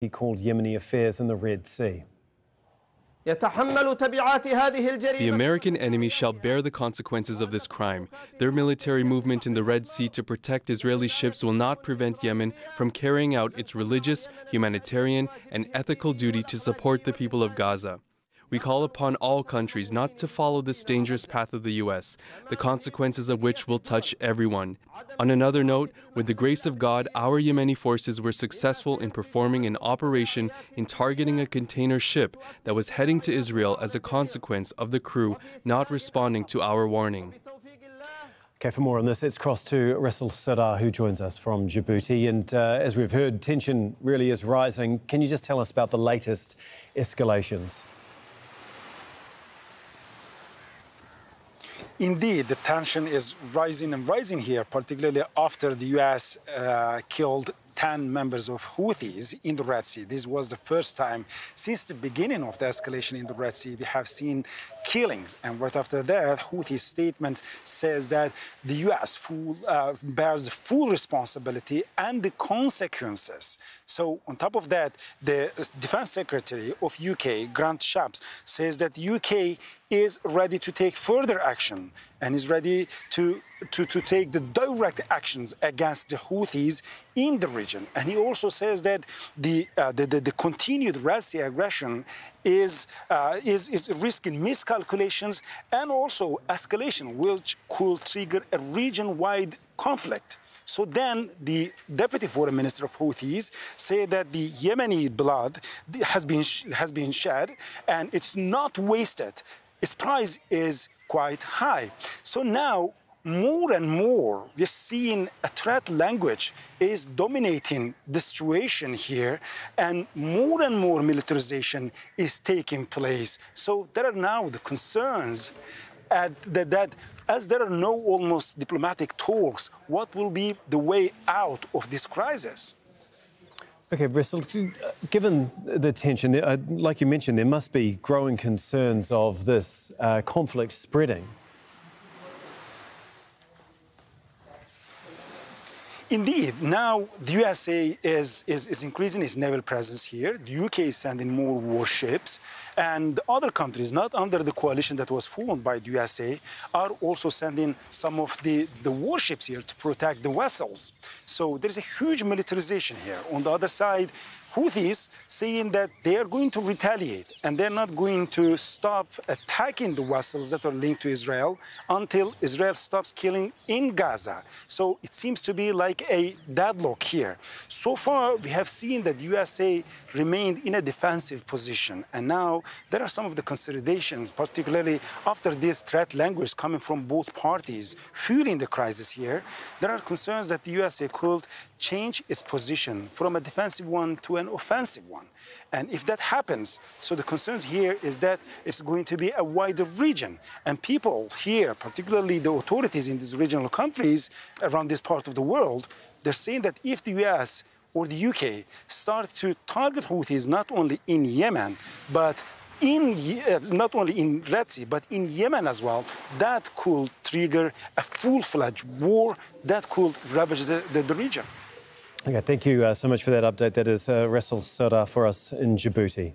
he called Yemeni affairs in the Red Sea. The American enemy shall bear the consequences of this crime. Their military movement in the Red Sea to protect Israeli ships will not prevent Yemen from carrying out its religious, humanitarian, and ethical duty to support the people of Gaza. We call upon all countries not to follow this dangerous path of the U.S., the consequences of which will touch everyone. On another note, with the grace of God, our Yemeni forces were successful in performing an operation in targeting a container ship that was heading to Israel as a consequence of the crew not responding to our warning. Okay, for more on this, let's cross to Rasul Sadar, who joins us from Djibouti. And as we've heard, tension really is rising. Can you just tell us about the latest escalations? Indeed, the tension is rising and rising here, particularly after the U.S. Killed 10 members of Houthis in the Red Sea. This was the first time since the beginning of the escalation in the Red Sea we have seen killings. And right after that, Houthi statement says that the U.S. bears the full responsibility and the consequences. So on top of that, the Defence Secretary of UK, Grant Shapps, says that the UK is ready to take further action and is ready to take the direct actions against the Houthis in the region. And he also says that the continued Red Sea aggression is risking miscalculations and also escalation, which could trigger a region-wide conflict. So then the Deputy Foreign Minister of Houthis said that the Yemeni blood has been shed and it's not wasted. Its price is quite high. So now, more and more, we're seeing a threat language is dominating the situation here, and more militarization is taking place. So there are now the concerns that as there are no almost diplomatic talks, what will be the way out of this crisis? Okay, Rasul, given the tension, like you mentioned, there must be growing concerns of this conflict spreading. Indeed, now the USA is increasing its naval presence here. The UK is sending more warships, and other countries, not under the coalition that was formed by the USA, are also sending some of the warships here to protect the vessels. So there's a huge militarization here. On the other side, Houthis saying that they are going to retaliate and they're not going to stop attacking the vessels that are linked to Israel until Israel stops killing in Gaza. So it seems to be like a deadlock here. So far, we have seen that the USA remained in a defensive position. And now there are some of the considerations, particularly after this threat language coming from both parties, fueling the crisis here. There are concerns that the USA could change its position from a defensive one to an offensive one. And if that happens, so the concerns here is that it's going to be a wider region. And people here, particularly the authorities in these regional countries around this part of the world, they're saying that if the US or the UK start to target Houthis not only in Yemen, but not only in Red Sea, but in Yemen as well, that could trigger a full-fledged war that could ravage the region. Okay, thank you so much for that update. That is Rasul Sadar for us in Djibouti.